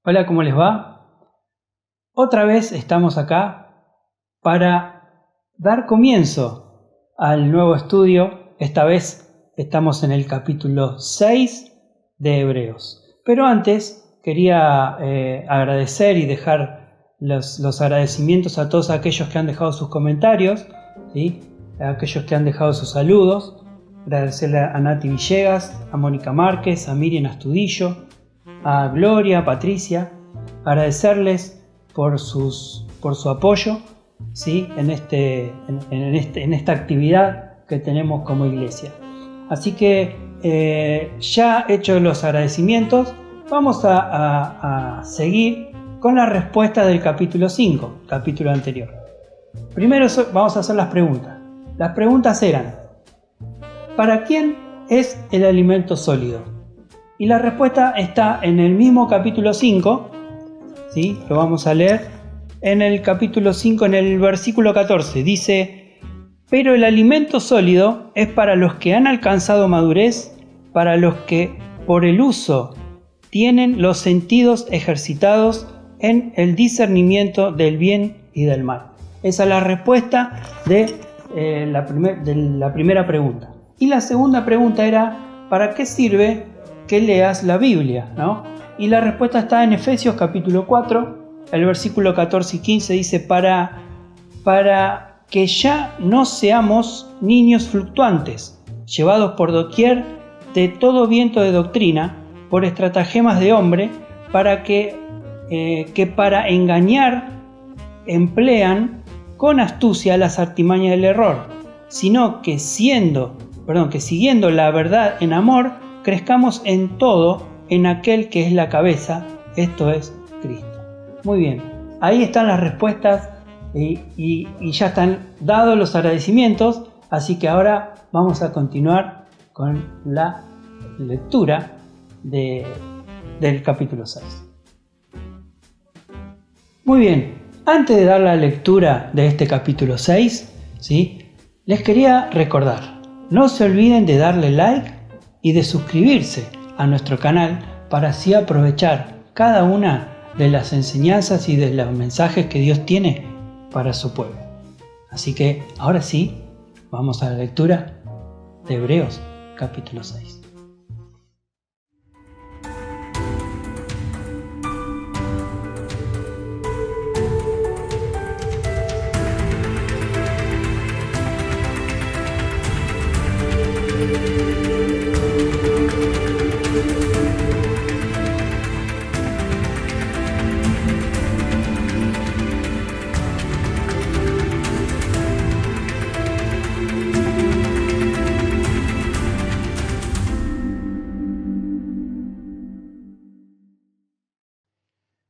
Hola, ¿cómo les va? Otra vez estamos acá para dar comienzo al nuevo estudio. Esta vez estamos en el capítulo 6 de Hebreos. Pero antes quería agradecer y dejar los agradecimientos a todos aquellos que han dejado sus comentarios, ¿sí? A aquellos que han dejado sus saludos. Agradecerle a Nati Villegas, a Mónica Márquez, a Miriam Astudillo, a Gloria, a Patricia, agradecerles por su apoyo, ¿sí? en esta actividad que tenemos como iglesia. Así que ya hecho los agradecimientos, vamos a seguir con la respuesta del capítulo 5, capítulo anterior. Primero vamos a hacer las preguntas. Las preguntas eran: ¿para quién es el alimento sólido? Y la respuesta está en el mismo capítulo 5, ¿sí? Lo vamos a leer en el capítulo 5, en el versículo 14. Dice: pero el alimento sólido es para los que han alcanzado madurez, para los que por el uso tienen los sentidos ejercitados en el discernimiento del bien y del mal. Esa es la respuesta de la primera pregunta. Y la segunda pregunta era: ¿para qué sirve que leas la Biblia? ¿No? Y la respuesta está en Efesios capítulo 4, el versículo 14 y 15 dice: para que ya no seamos niños fluctuantes, llevados por doquier de todo viento de doctrina, por estratagemas de hombre, que para engañar emplean con astucia las artimañas del error, sino que siguiendo la verdad en amor, crezcamos en todo en aquel que es la cabeza, esto es Cristo. Muy bien, ahí están las respuestas y ya están dados los agradecimientos, así que ahora vamos a continuar con la lectura del capítulo 6. Muy bien, antes de dar la lectura de este capítulo 6, ¿sí? Les quería recordar: no se olviden de darle like y de suscribirse a nuestro canal para así aprovechar cada una de las enseñanzas y de los mensajes que Dios tiene para su pueblo. Así que ahora sí, vamos a la lectura de Hebreos capítulo 6.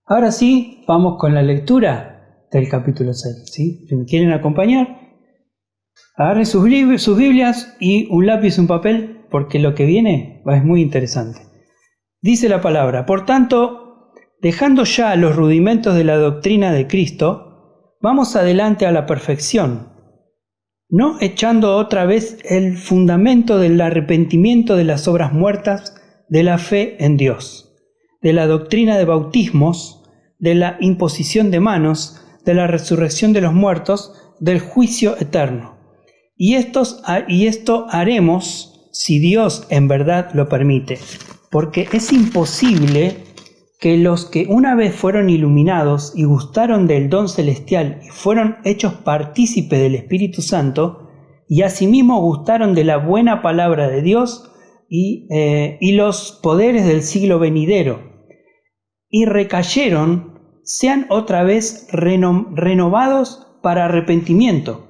Ahora sí, vamos con la lectura del capítulo 6. ¿Sí? Si me quieren acompañar, agarren sus Biblias y un lápiz y un papel, porque lo que viene es muy interesante. Dice la palabra: por tanto, dejando ya los rudimentos de la doctrina de Cristo, vamos adelante a la perfección, no echando otra vez el fundamento del arrepentimiento de las obras muertas, de la fe en Dios, de la doctrina de bautismos, de la imposición de manos, de la resurrección de los muertos, del juicio eterno. Y esto haremos si Dios en verdad lo permite, porque es imposible que los que una vez fueron iluminados y gustaron del don celestial y fueron hechos partícipes del Espíritu Santo, y asimismo gustaron de la buena palabra de Dios y los poderes del siglo venidero, y recayeron, sean otra vez renovados para arrepentimiento,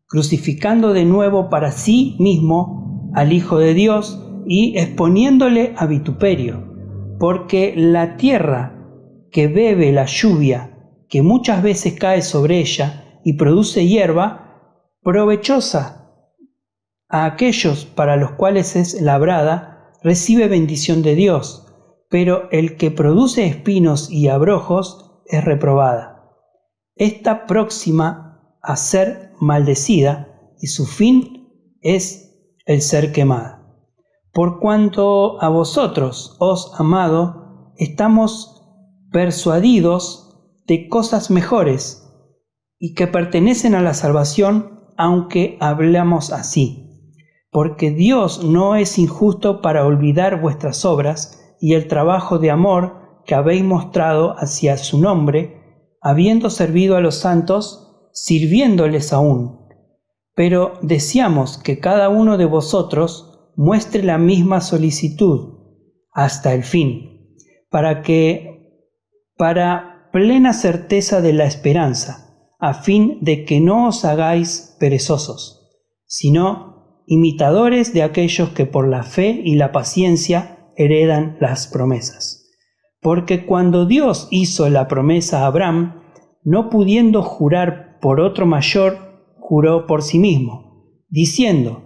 crucificando de nuevo para sí mismo al Hijo de Dios y exponiéndole a vituperio, porque la tierra que bebe la lluvia, que muchas veces cae sobre ella y produce hierba, provechosa a aquellos para los cuales es labrada, recibe bendición de Dios, pero el que produce espinos y abrojos es reprobada. Está próxima a ser maldecida y su fin es el ser quemada. Por cuanto a vosotros, os amado, estamos persuadidos de cosas mejores y que pertenecen a la salvación, aunque hablamos así. Porque Dios no es injusto para olvidar vuestras obras y el trabajo de amor que habéis mostrado hacia su nombre, habiendo servido a los santos, sirviéndoles aún. Pero deseamos que cada uno de vosotros muestre la misma solicitud hasta el fin, para plena certeza de la esperanza, a fin de que no os hagáis perezosos, sino imitadores de aquellos que por la fe y la paciencia heredan las promesas. Porque cuando Dios hizo la promesa a Abraham, no pudiendo jurar por otro mayor, juró por sí mismo, diciendo: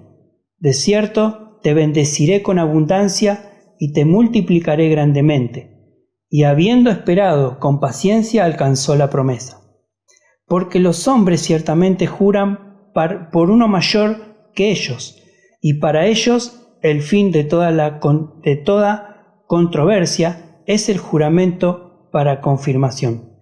de cierto te bendeciré con abundancia y te multiplicaré grandemente. Y habiendo esperado con paciencia, alcanzó la promesa. Porque los hombres ciertamente juran por uno mayor que ellos, y para ellos el fin de toda controversia es el juramento para confirmación.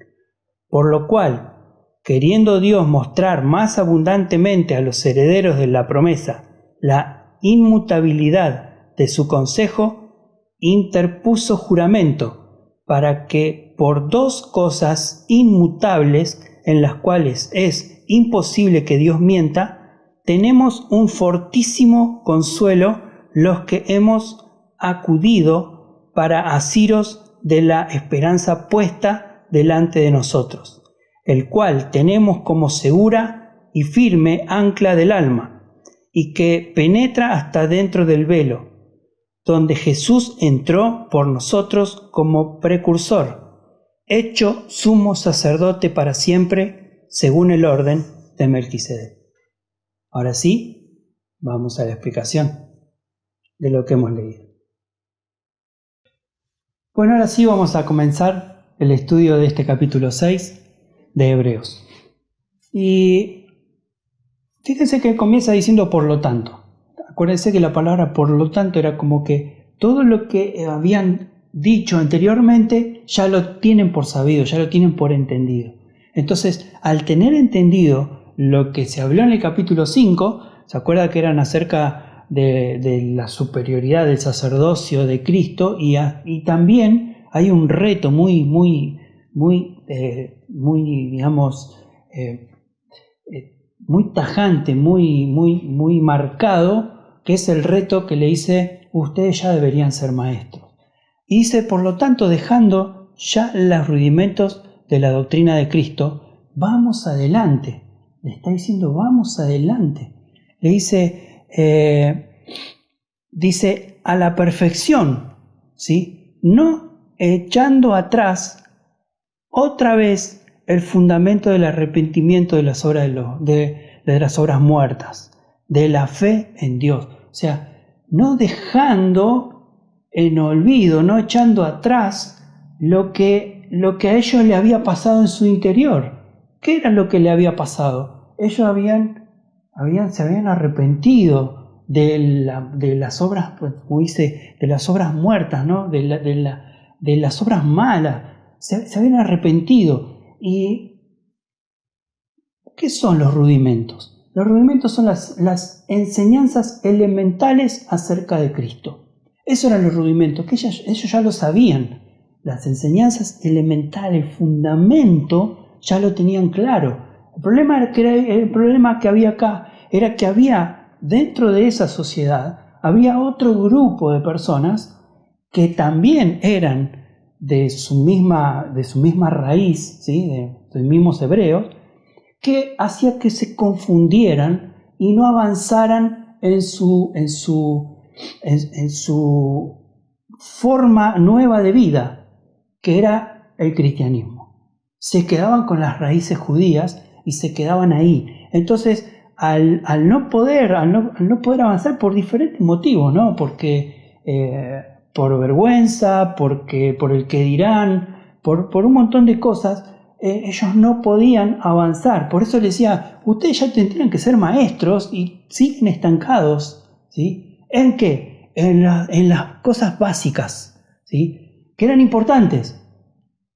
Por lo cual, queriendo Dios mostrar más abundantemente a los herederos de la promesa la inmutabilidad de su consejo, interpuso juramento, para que por dos cosas inmutables, en las cuales es imposible que Dios mienta, tenemos un fortísimo consuelo los que hemos acudido para asiros de la esperanza puesta delante de nosotros, el cual tenemos como segura y firme ancla del alma, y que penetra hasta dentro del velo, donde Jesús entró por nosotros como precursor, hecho sumo sacerdote para siempre, según el orden de Melquisedec. Ahora sí, vamos a la explicación de lo que hemos leído. Bueno, ahora sí vamos a comenzar el estudio de este capítulo 6 de Hebreos. Y fíjense que comienza diciendo por lo tanto. Acuérdense que la palabra por lo tanto era como que todo lo que habían dicho anteriormente ya lo tienen por sabido, ya lo tienen por entendido. Entonces, al tener entendido lo que se habló en el capítulo 5, ¿se acuerda que eran acerca de la superioridad del sacerdocio de Cristo? Y también hay un reto muy tajante, muy marcado, que es el reto que le dice: ustedes ya deberían ser maestros. Y dice, por lo tanto, dejando ya los rudimentos de la doctrina de Cristo, vamos adelante. Le está diciendo, vamos adelante. Le dice a la perfección, ¿sí? No echando atrás otra vez el fundamento del arrepentimiento de las obras de las obras muertas, de la fe en Dios. O sea, no dejando en olvido, no echando atrás lo que a ellos le había pasado en su interior. ¿Qué era lo que le había pasado? Ellos se habían arrepentido de las obras, como dice, de las obras muertas, ¿no? de las obras malas. Se habían arrepentido. ¿Y qué son los rudimentos? Los rudimentos son las enseñanzas elementales acerca de Cristo. Esos eran los rudimentos, que ellos ya lo sabían. Las enseñanzas elementales, el fundamento, ya lo tenían claro. El problema que había acá era que había, dentro de esa sociedad, había otro grupo de personas que también eran de su misma raíz, ¿sí? de los mismos hebreos, que hacía que se confundieran y no avanzaran en su forma nueva de vida, que era el cristianismo. Se quedaban con las raíces judías y se quedaban ahí. Entonces, al no poder avanzar por diferentes motivos, ¿no? Porque por vergüenza, por el que dirán, por un montón de cosas, ellos no podían avanzar. Por eso les decía, ustedes ya tendrían que ser maestros y siguen estancados, ¿sí? ¿En qué? En las cosas básicas, ¿sí? Que eran importantes,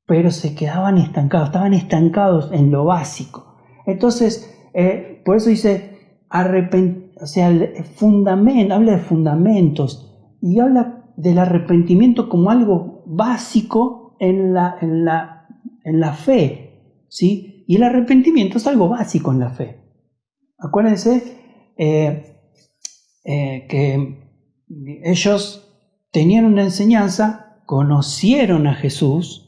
pero se quedaban estancados, estaban estancados en lo básico. Entonces, por eso dice, o sea, habla de fundamentos y habla del arrepentimiento como algo básico en la fe, ¿sí? Y el arrepentimiento es algo básico en la fe. Acuérdense que ellos tenían una enseñanza, conocieron a Jesús,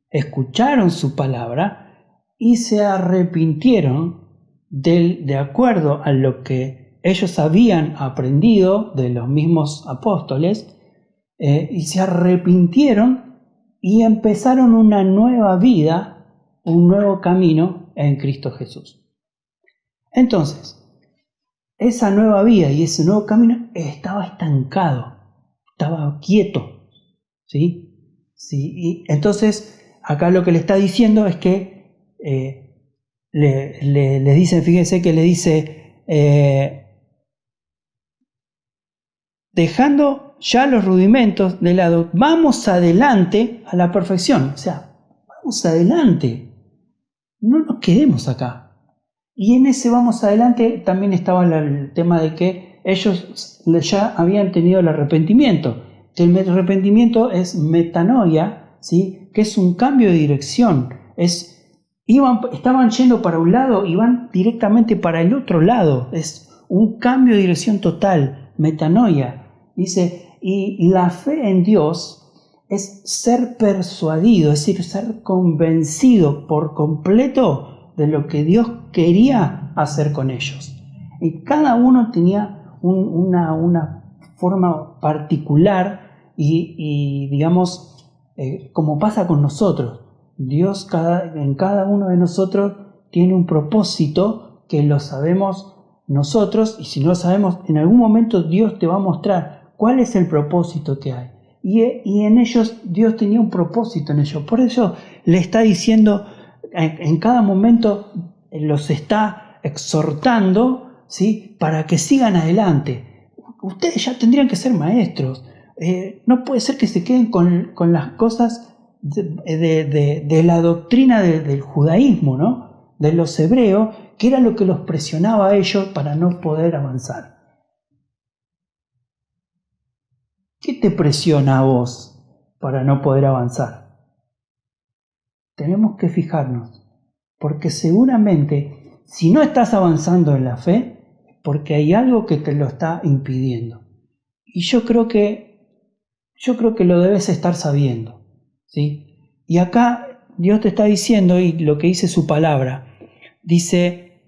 escucharon su palabra y se arrepintieron de acuerdo a lo que ellos habían aprendido de los mismos apóstoles, y se arrepintieron y empezaron una nueva vida, un nuevo camino en Cristo Jesús. Entonces, esa nueva vida y ese nuevo camino estaba estancado, estaba quieto, ¿sí? Sí, y entonces, acá lo que le está diciendo es que le dice, fíjense que le dice, dejando ya los rudimentos de lado, vamos adelante a la perfección. O sea, vamos adelante, no nos quedemos acá. Y en ese vamos adelante también estaba el tema de que ellos ya habían tenido el arrepentimiento. El arrepentimiento es metanoia, ¿sí? Que es un cambio de dirección. Estaban yendo para un lado y van directamente para el otro lado. Es un cambio de dirección total, metanoia. Dice, y la fe en Dios es ser persuadido, es decir, ser convencido por completo de lo que Dios quería hacer con ellos. Y cada uno tenía una forma particular y digamos, como pasa con nosotros, Dios en cada uno de nosotros tiene un propósito que lo sabemos nosotros, y si no lo sabemos, en algún momento Dios te va a mostrar cuál es el propósito que hay. Y en ellos, Dios tenía un propósito en ellos. Por eso le está diciendo, en cada momento los está exhortando, ¿sí? Para que sigan adelante. Ustedes ya tendrían que ser maestros. No puede ser que se queden con las cosas de la doctrina del judaísmo, ¿no? De los hebreos, que era lo que los presionaba a ellos para no poder avanzar. ¿Qué te presiona a vos para no poder avanzar? Tenemos que fijarnos, porque seguramente si no estás avanzando en la fe, porque hay algo que te lo está impidiendo. Y yo creo que lo debes estar sabiendo, ¿sí? Y acá Dios te está diciendo, y lo que dice su palabra, dice,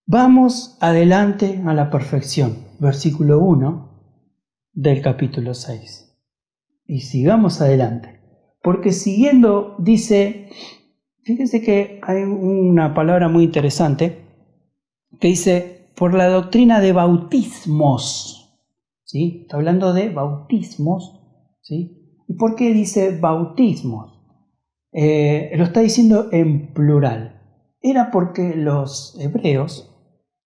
vamos adelante a la perfección, versículo 1 del capítulo 6. Y sigamos adelante, porque siguiendo dice, fíjense que hay una palabra muy interesante que dice, por la doctrina de bautismos, ¿sí? Está hablando de bautismos, ¿sí? ¿Y por qué dice bautismos? Lo está diciendo en plural. Era porque los hebreos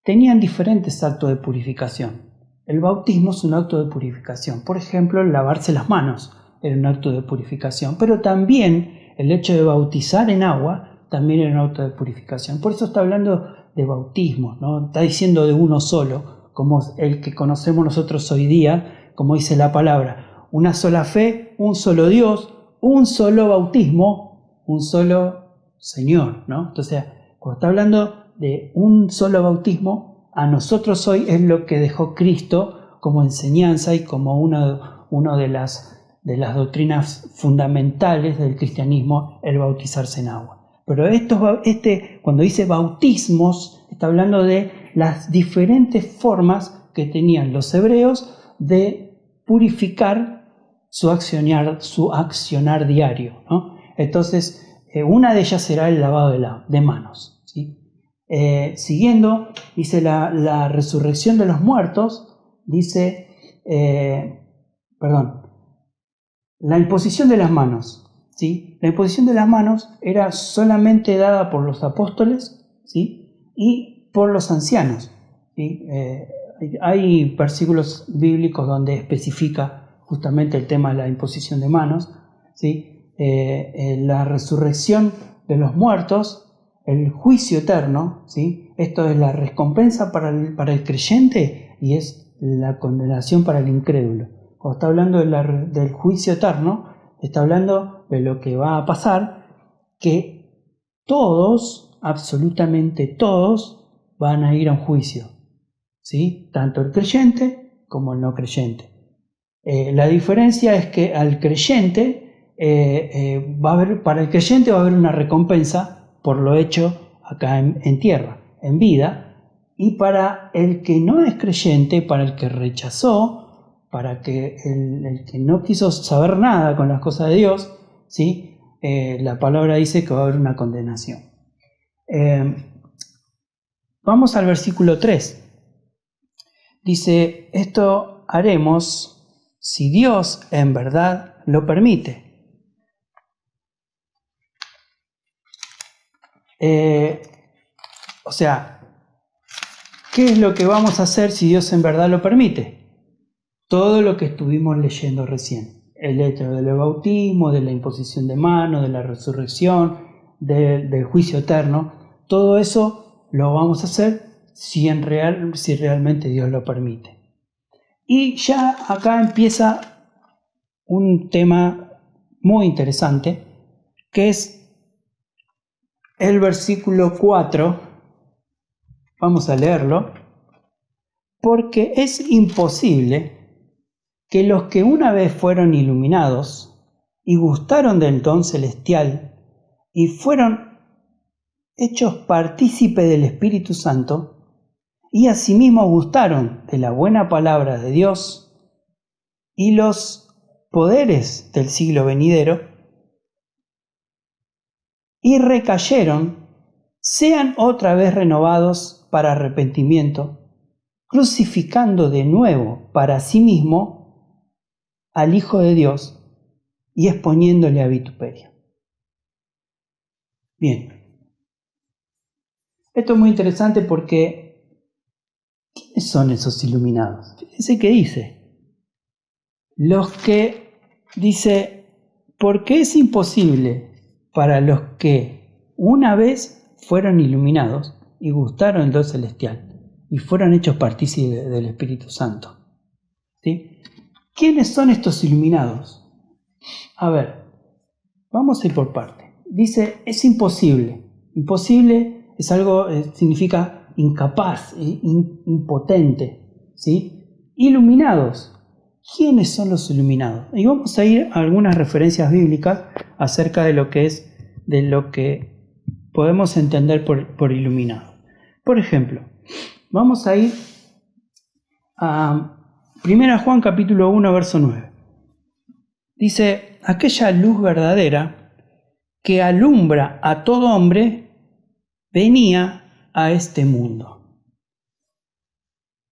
tenían diferentes actos de purificación. El bautismo es un acto de purificación. Por ejemplo, lavarse las manos era un acto de purificación, pero también el hecho de bautizar en agua también era un acto de purificación. Por eso está hablando de bautismo, ¿no? Está diciendo de uno solo, como el que conocemos nosotros hoy día, como dice la palabra, una sola fe, un solo Dios, un solo bautismo, un solo Señor, ¿no? Entonces, cuando está hablando de un solo bautismo, a nosotros hoy es lo que dejó Cristo como enseñanza y como una de las doctrinas fundamentales del cristianismo, el bautizarse en agua. Pero cuando dice bautismos, está hablando de las diferentes formas que tenían los hebreos de purificar su accionar diario, ¿no? Entonces, una de ellas será el lavado de manos, ¿sí? Siguiendo, dice la resurrección de los muertos, dice, la imposición de las manos, ¿sí? La imposición de las manos era solamente dada por los apóstoles, ¿sí? Y por los ancianos, ¿sí? Hay versículos bíblicos donde especifica justamente el tema de la imposición de manos, ¿sí? la resurrección de los muertos, el juicio eterno, ¿sí? Esto es la recompensa para el creyente y es la condenación para el incrédulo. Cuando está hablando del juicio eterno, está hablando de lo que va a pasar, que todos, absolutamente todos, van a ir a un juicio, ¿sí? Tanto el creyente como el no creyente. La diferencia es que al creyente para el creyente va a haber una recompensa por lo hecho acá en tierra, en vida, y para el que no es creyente, para el que rechazó, para que el que no quiso saber nada con las cosas de Dios, ¿sí? La palabra dice que va a haber una condenación. Vamos al versículo 3. Dice, esto haremos si Dios en verdad lo permite. O sea, ¿qué es lo que vamos a hacer si Dios en verdad lo permite? Todo lo que estuvimos leyendo recién. El hecho del bautismo, de la imposición de manos, de la resurrección, del juicio eterno. Todo eso lo vamos a hacer si realmente Dios lo permite. Y ya acá empieza un tema muy interesante, que es el versículo 4. Vamos a leerlo. Porque es imposible que los que una vez fueron iluminados y gustaron del don celestial y fueron hechos partícipes del Espíritu Santo, y asimismo gustaron de la buena palabra de Dios y los poderes del siglo venidero, y recayeron, sean otra vez renovados para arrepentimiento, crucificando de nuevo para sí mismo al Hijo de Dios y exponiéndole a vituperio. Bien, esto es muy interesante porque ¿quiénes son esos iluminados? Fíjense que dice, los que, dice, porque es imposible para los que una vez fueron iluminados y gustaron el don celestial y fueron hechos partícipes del Espíritu Santo. ¿Sí? ¿Quiénes son estos iluminados? A ver, vamos a ir por parte. Dice, es imposible. Imposible es algo, significa incapaz, impotente, ¿sí? Iluminados. ¿Quiénes son los iluminados? Y vamos a ir a algunas referencias bíblicas acerca de lo que podemos entender por iluminado. Por ejemplo, vamos a ir a 1 Juan capítulo 1, verso 9. Dice, aquella luz verdadera que alumbra a todo hombre venía a este mundo.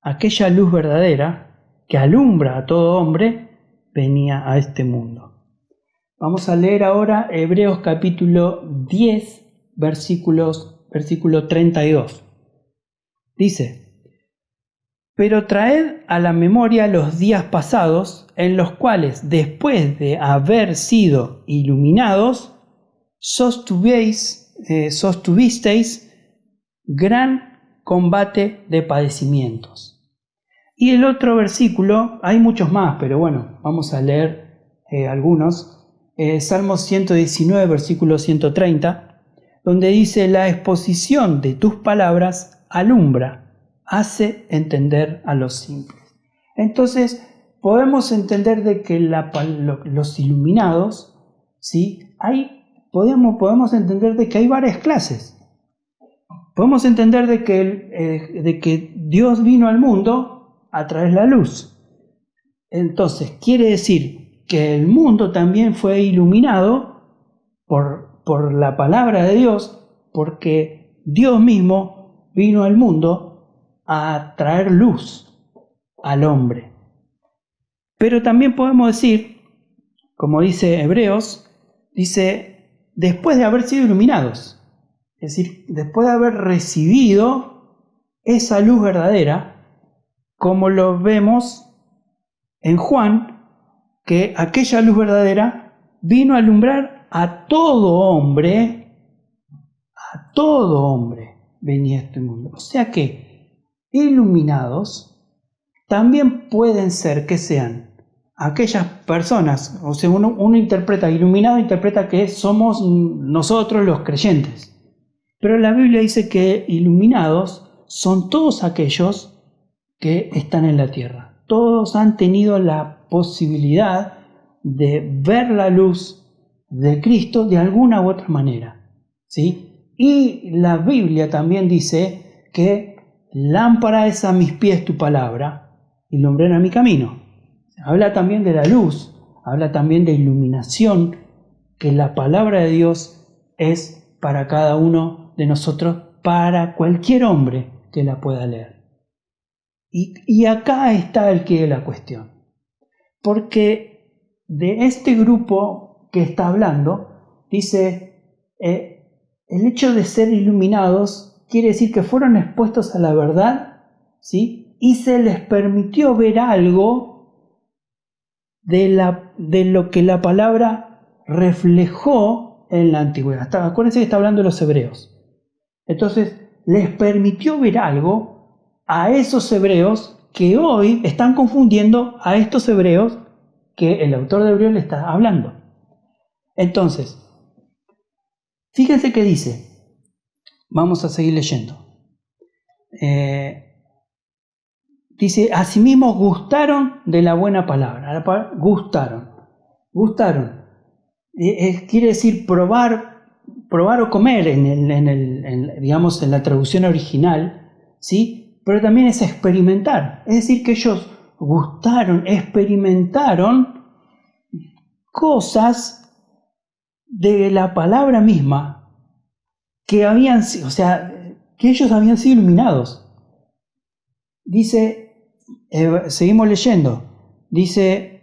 Aquella luz verdadera que alumbra a todo hombre venía a este mundo. Vamos a leer ahora Hebreos capítulo 10, versículo 32. Dice, pero traed a la memoria los días pasados en los cuales, después de haber sido iluminados, sostuvisteis gran combate de padecimientos. Y el otro versículo, hay muchos más, pero bueno, vamos a leer algunos. Salmos 119, versículo 130, donde dice, la exposición de tus palabras alumbra, hace entender a los simples. Entonces, podemos entender de que los iluminados, ¿sí? Podemos entender de que hay varias clases. Podemos entender de que Dios vino al mundo a traer la luz. Entonces, quiere decir que el mundo también fue iluminado por la palabra de Dios, porque Dios mismo vino al mundo a traer luz al hombre. Pero también podemos decir, como dice Hebreos, dice, después de haber sido iluminados. Es decir, después de haber recibido esa luz verdadera, como lo vemos en Juan, que aquella luz verdadera vino a alumbrar a todo hombre venía a este mundo. O sea que iluminados también pueden ser que sean aquellas personas, o sea, uno interpreta, iluminado interpreta que somos nosotros los creyentes. Pero la Biblia dice que iluminados son todos aquellos que están en la tierra. Todos han tenido la posibilidad de ver la luz de Cristo de alguna u otra manera, ¿sí? Y la Biblia también dice que lámpara es a mis pies tu palabra y lumbrera mi camino. Habla también de la luz, habla también de iluminación, que la palabra de Dios es para cada uno de nosotros, para cualquier hombre que la pueda leer. Y acá está el quid de la cuestión. Porque de este grupo que está hablando, dice, el hecho de ser iluminados quiere decir que fueron expuestos a la verdad, ¿sí? Y se les permitió ver algo de lo que la palabra reflejó en la antigüedad. Acuérdense que está hablando de los hebreos. Entonces, les permitió ver algo a esos hebreos que hoy están confundiendo a estos hebreos que el autor de Hebreos le está hablando. Entonces, fíjense qué dice. Vamos a seguir leyendo. Dice, asimismo gustaron de la buena palabra. La palabra gustaron. Quiere decir probar o comer digamos, en la traducción original, ¿sí? Pero también es experimentar. Es decir, que ellos gustaron, experimentaron cosas de la palabra misma que que ellos habían sido iluminados. Dice, seguimos leyendo, dice,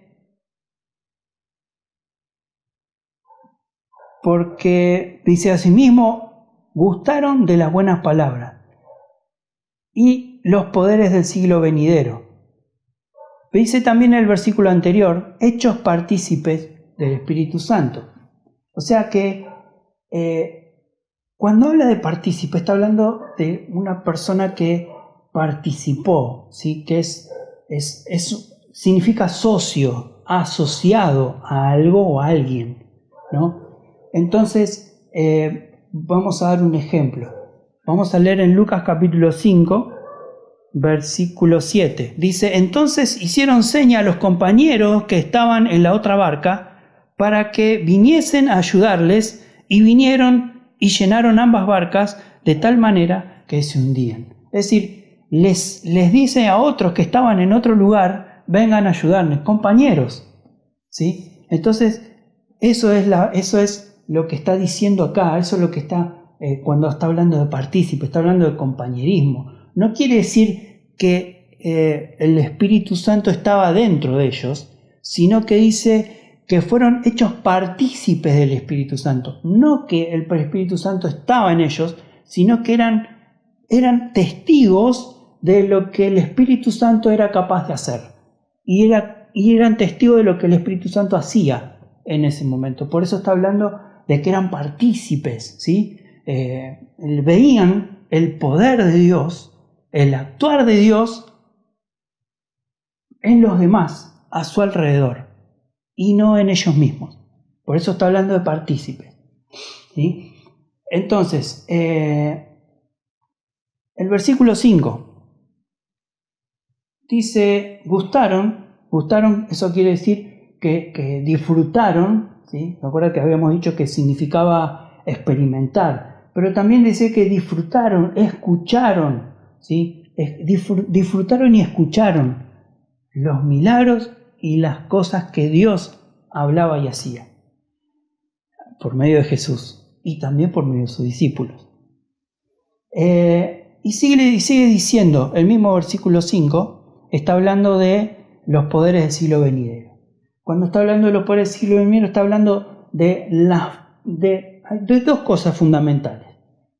porque dice asimismo, gustaron de las buenas palabras y los poderes del siglo venidero. Dice también en el versículo anterior, hechos partícipes del Espíritu Santo. O sea que cuando habla de partícipe, está hablando de una persona que participó, ¿sí? Que significa socio, asociado a algo o a alguien, ¿no? Entonces, vamos a dar un ejemplo. Vamos a leer en Lucas capítulo 5, versículo 7. Dice, entonces hicieron seña a los compañeros que estaban en la otra barca para que viniesen a ayudarles, y vinieron y llenaron ambas barcas de tal manera que se hundían. Es decir, les dice a otros que estaban en otro lugar, vengan a ayudarme, compañeros, ¿sí? Entonces, eso es lo que está diciendo acá, eso es lo que está cuando está hablando de partícipe, está hablando de compañerismo. No quiere decir que el Espíritu Santo estaba dentro de ellos, sino que dice que fueron hechos partícipes del Espíritu Santo. No que el Espíritu Santo estaba en ellos, sino que eran testigos de lo que el Espíritu Santo era capaz de hacer. Y eran testigos de lo que el Espíritu Santo hacía en ese momento. Por eso está hablando de que eran partícipes, ¿sí? Veían el poder de Dios, el actuar de Dios en los demás, a su alrededor, y no en ellos mismos. Por eso está hablando de partícipes, ¿sí? Entonces, el versículo 5 dice, gustaron, eso quiere decir que disfrutaron, ¿sí? Recuerda que habíamos dicho que significaba experimentar, pero también dice que disfrutaron, escucharon, ¿sí? Disfrutaron y escucharon los milagros y las cosas que Dios hablaba y hacía por medio de Jesús y también por medio de sus discípulos. Y sigue diciendo, el mismo versículo 5 está hablando de los poderes del siglo venidero. Cuando está hablando de los poderes del siglo venidero, está hablando de dos cosas fundamentales.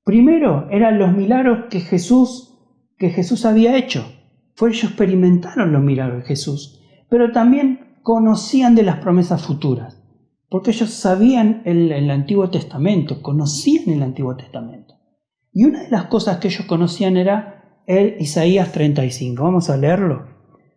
Primero, eran los milagros que Jesús había hecho. Ellos experimentaron los milagros de Jesús, pero también conocían de las promesas futuras. porque ellos sabían el Antiguo Testamento, conocían el Antiguo Testamento. Y una de las cosas que ellos conocían era el Isaías 35. Vamos a leerlo.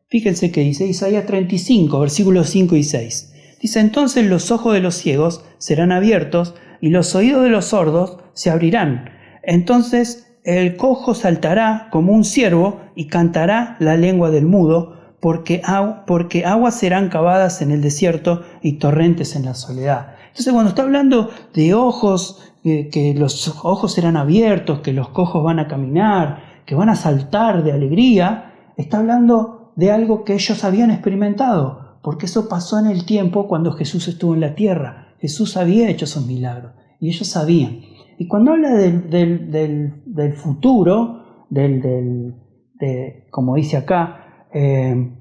Fíjense que dice Isaías 35, versículos 5 y 6. Dice: entonces los ojos de los ciegos serán abiertos y los oídos de los sordos se abrirán. Entonces el cojo saltará como un ciervo y cantará la lengua del mudo, porque aguas serán cavadas en el desierto y torrentes en la soledad. Entonces, cuando está hablando de ojos, que los ojos serán abiertos, que los cojos van a caminar, que van a saltar de alegría, está hablando de algo que ellos habían experimentado, porque eso pasó en el tiempo cuando Jesús estuvo en la tierra. Jesús había hecho esos milagros y ellos sabían. Y cuando habla del futuro, como dice acá, el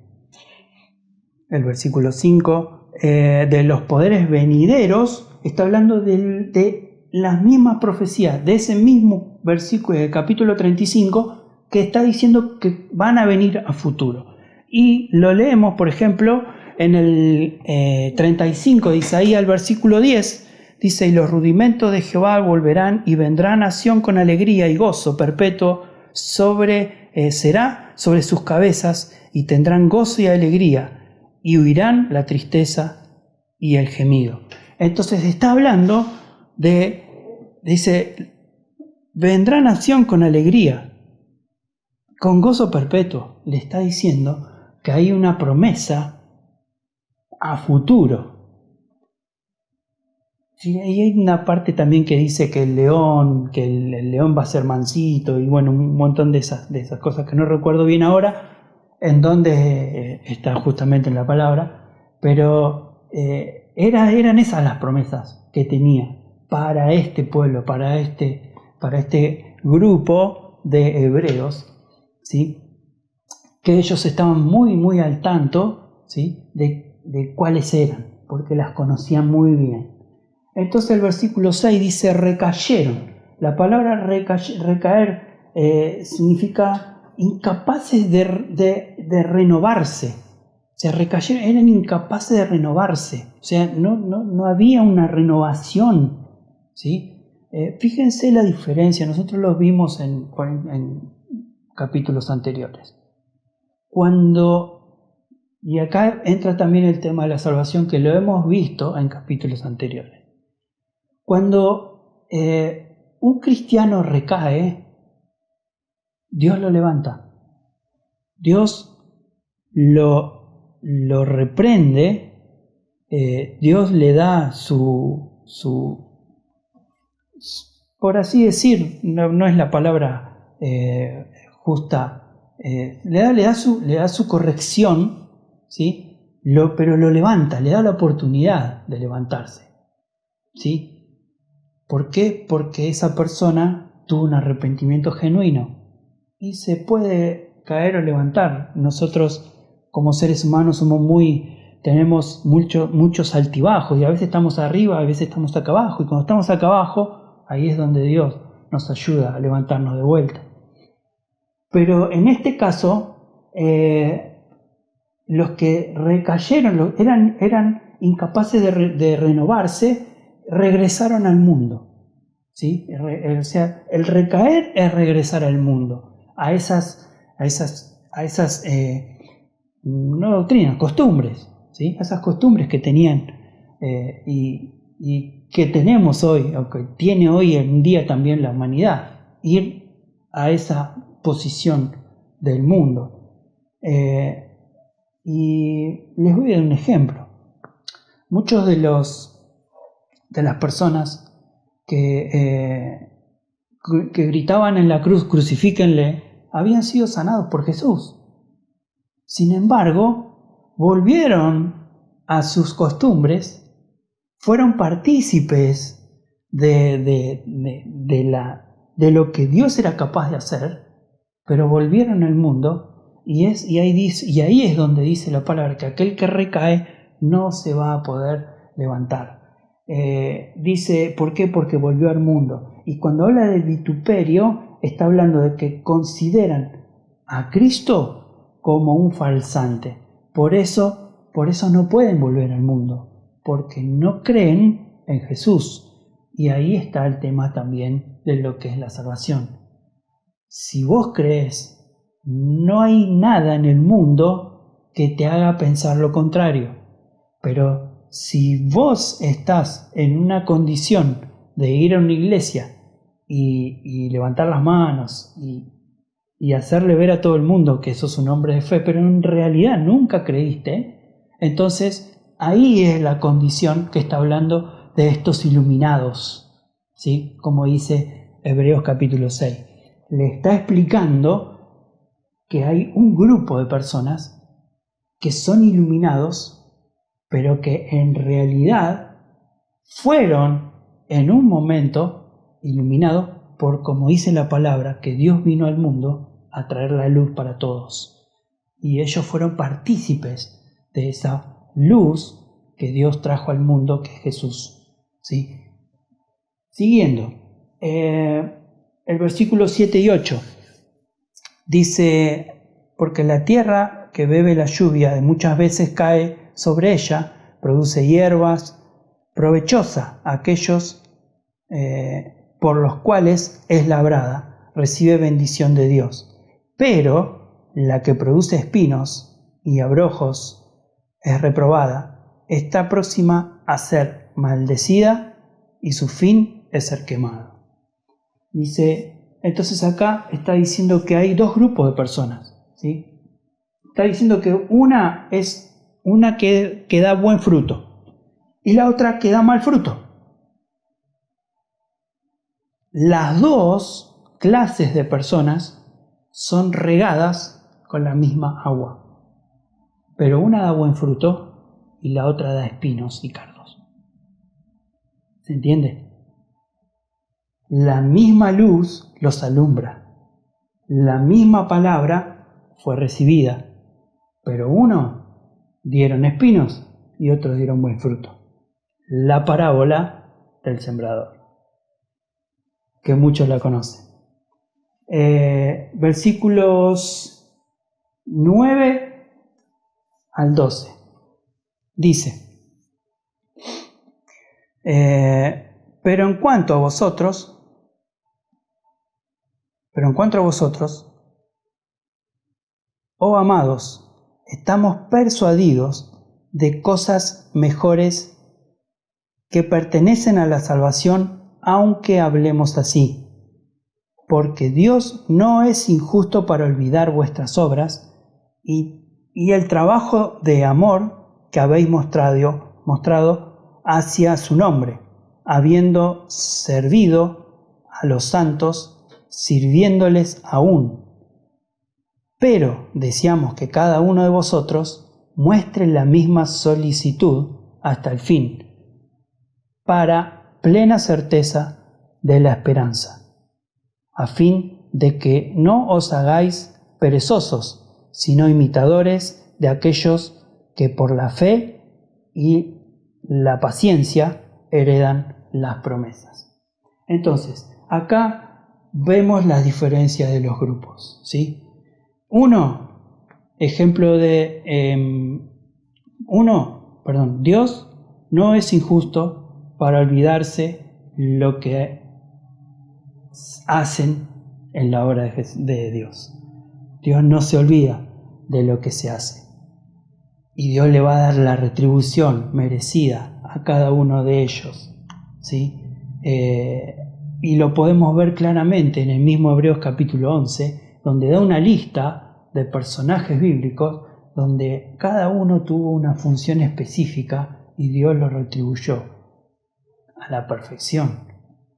versículo 5, de los poderes venideros, está hablando de las mismas profecías, de ese mismo versículo del capítulo 35, que está diciendo que van a venir a futuro. Y lo leemos, por ejemplo, en el 35 de Isaías, el versículo 10, dice: y los rudimentos de Jehová volverán y vendrá nación con alegría y gozo perpetuo será sobre sus cabezas, y tendrán gozo y alegría, y huirán la tristeza y el gemido. Entonces está hablando dice, vendrá nación con alegría, con gozo perpetuo. Le está diciendo que hay una promesa a futuro. Sí, y hay una parte también que dice que el león va a ser mansito, y bueno, un montón de esas cosas que no recuerdo bien ahora en dónde está justamente en la palabra, pero eran esas las promesas que tenía para este pueblo, para este grupo de hebreos, ¿sí? Que ellos estaban muy, muy al tanto, ¿sí? de cuáles eran, porque las conocían muy bien. Entonces el versículo 6 dice: recayeron. La palabra recaer significa incapaces de renovarse. O sea, recayeron, eran incapaces de renovarse. O sea, no había una renovación, ¿sí? Fíjense la diferencia. Nosotros lo vimos en capítulos anteriores. Y acá entra también el tema de la salvación, que lo hemos visto en capítulos anteriores. Cuando un cristiano recae, Dios lo levanta. Dios lo reprende. Dios le da por así decir, no es la palabra justa, le da su corrección, ¿sí? Pero lo levanta, le da la oportunidad de levantarse, ¿sí? ¿Por qué? Porque esa persona tuvo un arrepentimiento genuino y se puede caer o levantar. Nosotros como seres humanos tenemos muchos altibajos, y a veces estamos arriba, a veces estamos acá abajo, y cuando estamos acá abajo, ahí es donde Dios nos ayuda a levantarnos de vuelta. Pero en este caso, los que recayeron, eran incapaces de renovarse, regresaron al mundo, ¿sí? O sea, el recaer es regresar al mundo, a esas no doctrinas, costumbres, ¿sí? Esas costumbres que tenían y que tenemos hoy, o que tiene hoy en día también la humanidad, ir a esa posición del mundo. Y les voy a dar un ejemplo. Muchos de las personas que gritaban en la cruz: crucifíquenle, habían sido sanados por Jesús. Sin embargo, volvieron a sus costumbres, fueron partícipes de lo que Dios era capaz de hacer, pero volvieron al mundo, y ahí es donde dice la palabra que aquel que recae no se va a poder levantar. Dice, ¿por qué? Porque volvió al mundo. Y cuando habla de vituperio, está hablando de que consideran a Cristo como un falsante. Por eso no pueden volver al mundo. porque no creen en Jesús. Y ahí está el tema también de lo que es la salvación. Si vos crees, no hay nada en el mundo que te haga pensar lo contrario. Pero si vos estás en una condición de ir a una iglesia y levantar las manos y hacerle ver a todo el mundo que sos un hombre de fe, pero en realidad nunca creíste, entonces ahí es la condición que está hablando de estos iluminados, ¿sí? Como dice Hebreos capítulo 6. Le está explicando que hay un grupo de personas que son iluminados, pero que en realidad fueron en un momento iluminados por, como dice la palabra, que Dios vino al mundo a traer la luz para todos. Y ellos fueron partícipes de esa luz que Dios trajo al mundo, que es Jesús, ¿sí? Siguiendo, el versículo 7 y 8 dice: porque la tierra que bebe la lluvia de muchas veces cae sobre ella, produce hierbas provechosas, aquellos por los cuales es labrada, recibe bendición de Dios. Pero la que produce espinos y abrojos es reprobada, está próxima a ser maldecida y su fin es ser quemada. Dice, entonces acá está diciendo que hay dos grupos de personas, ¿sí? Está diciendo que una es una que da buen fruto y la otra que da mal fruto. Las dos clases de personas son regadas con la misma agua, pero una da buen fruto y la otra da espinos y cardos. ¿Se entiende? La misma luz los alumbra, la misma palabra fue recibida, pero uno dieron espinos y otros dieron buen fruto. La parábola del sembrador, que muchos la conocen. Versículos 9 al 12 dice: pero en cuanto a vosotros, oh amados, estamos persuadidos de cosas mejores que pertenecen a la salvación, aunque hablemos así. Porque Dios no es injusto para olvidar vuestras obras y el trabajo de amor que habéis mostrado hacia su nombre, habiendo servido a los santos, sirviéndoles aún. Pero deseamos que cada uno de vosotros muestre la misma solicitud hasta el fin, para plena certeza de la esperanza, a fin de que no os hagáis perezosos, sino imitadores de aquellos que por la fe y la paciencia heredan las promesas. Entonces, acá vemos las diferencias de los grupos, ¿sí? Dios no es injusto para olvidarse lo que hacen en la obra de Dios. Dios no se olvida de lo que se hace. Y Dios le va a dar la retribución merecida a cada uno de ellos, ¿sí? Y lo podemos ver claramente en el mismo Hebreos capítulo 11, donde da una lista de personajes bíblicos donde cada uno tuvo una función específica y Dios lo retribuyó a la perfección,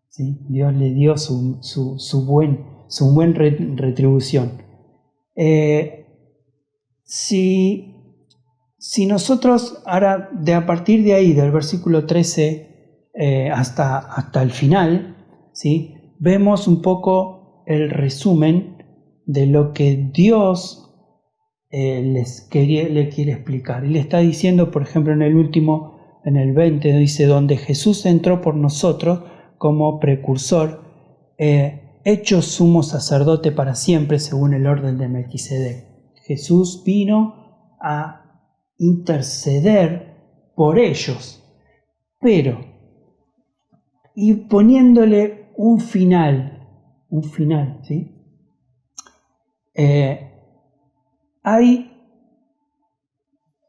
¿sí? Dios le dio su buen retribución. Si nosotros ahora, a partir de ahí, del versículo 13 hasta el final, ¿sí? Vemos un poco el resumen de lo que Dios le quiere explicar. Y le está diciendo, por ejemplo, en el 20, dice: donde Jesús entró por nosotros como precursor, hecho sumo sacerdote para siempre según el orden de Melquisedec. Jesús vino a interceder por ellos. pero, y poniéndole un final, ¿sí? Hay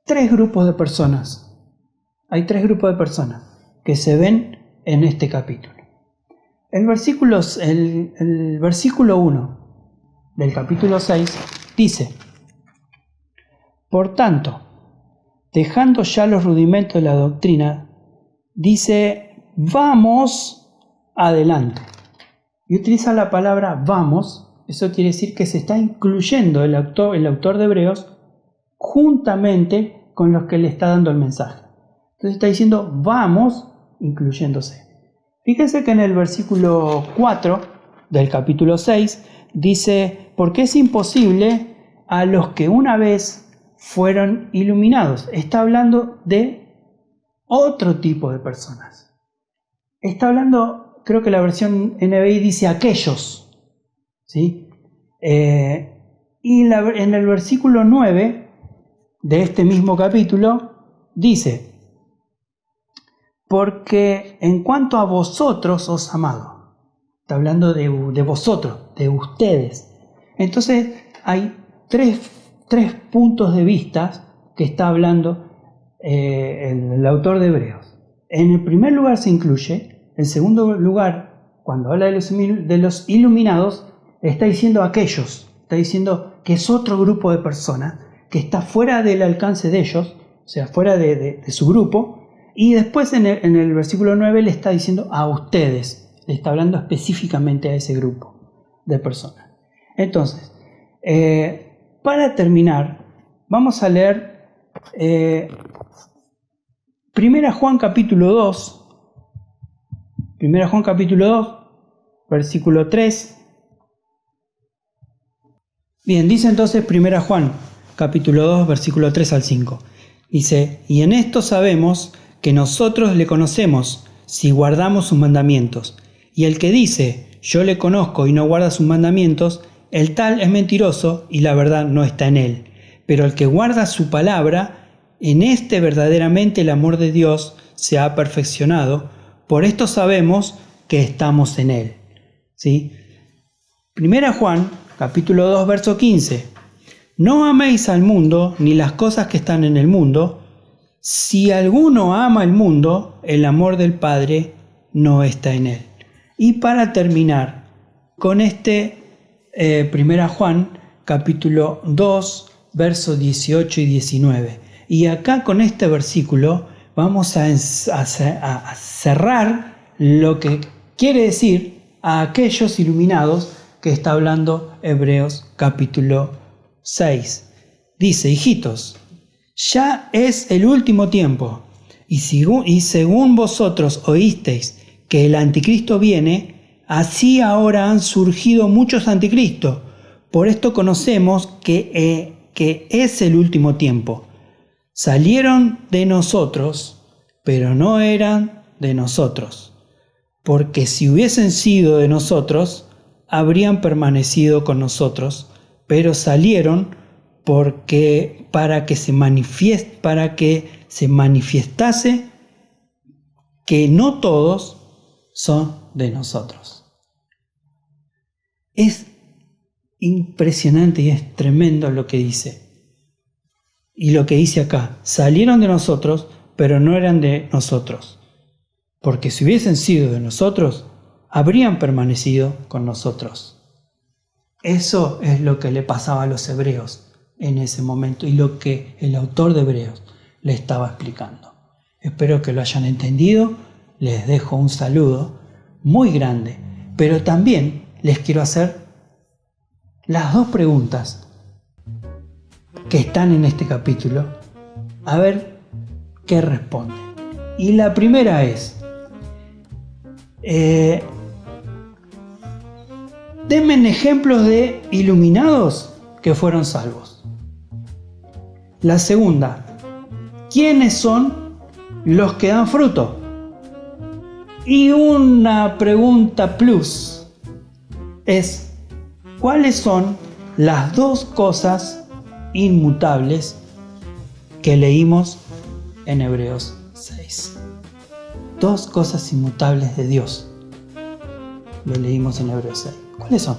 tres grupos de personas. Hay tres grupos de personas que se ven en este capítulo. El versículo 1 del capítulo 6 dice: por tanto, dejando ya los rudimentos de la doctrina, dice, vamos adelante. Y utiliza la palabra vamos. Eso quiere decir que se está incluyendo el autor de Hebreos juntamente con los que le está dando el mensaje. Entonces está diciendo vamos, incluyéndose. Fíjense que en el versículo 4 del capítulo 6 dice, porque es imposible a los que una vez fueron iluminados. Está hablando de otro tipo de personas. Está hablando, creo que la versión NBI dice aquellos, ¿sí? Y en el versículo 9 de este mismo capítulo dice, porque en cuanto a vosotros os amado. Está hablando de vosotros, de ustedes. Entonces hay tres puntos de vista que está hablando el autor de Hebreos. En el primer lugar se incluye, en segundo lugar, cuando habla de los iluminados, está diciendo aquellos, está diciendo que es otro grupo de personas que está fuera del alcance de ellos, o sea, fuera de su grupo, y después en el versículo 9 le está diciendo a ustedes, le está hablando específicamente a ese grupo de personas. Entonces, para terminar, vamos a leer 1 Juan capítulo 2, 1 Juan capítulo 2, versículo 3. Bien, dice entonces 1 Juan capítulo 2, versículo 3 al 5. Dice, y en esto sabemos que nosotros le conocemos si guardamos sus mandamientos. Y el que dice, yo le conozco y no guarda sus mandamientos, el tal es mentiroso y la verdad no está en él. Pero el que guarda su palabra, en este verdaderamente el amor de Dios se ha perfeccionado. Por esto sabemos que estamos en él. ¿Sí? 1 Juan, capítulo 2, verso 15. No améis al mundo ni las cosas que están en el mundo. Si alguno ama el mundo, el amor del Padre no está en él. Y para terminar con 1 Juan, capítulo 2, versos 18 y 19. Y acá con este versículo vamos a cerrar lo que quiere decir a aquellos iluminados que está hablando Hebreos capítulo 6. Dice, hijitos, ya es el último tiempo, y según vosotros oísteis que el anticristo viene, así ahora han surgido muchos anticristos. Por esto conocemos que es el último tiempo. Salieron de nosotros, pero no eran de nosotros. Porque si hubiesen sido de nosotros, habrían permanecido con nosotros, pero salieron para que se manifestase que no todos son de nosotros. Es impresionante y es tremendo lo que dice. Y lo que dice acá, salieron de nosotros, pero no eran de nosotros. Porque si hubiesen sido de nosotros, habrían permanecido con nosotros. Eso es lo que le pasaba a los hebreos en ese momento y lo que el autor de Hebreos le estaba explicando. Espero que lo hayan entendido. Les dejo un saludo muy grande, pero también les quiero hacer las dos preguntas que están en este capítulo, a ver qué responden. Y la primera es, denme ejemplos de iluminados que fueron salvos. La segunda, ¿quiénes son los que dan fruto? Y una pregunta plus es, ¿cuáles son las dos cosas inmutables que leímos en Hebreos 6? 2 cosas inmutables de Dios. Lo leímos en Hebreos 6. ¿Cuáles son?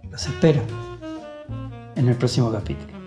Los espero en el próximo capítulo.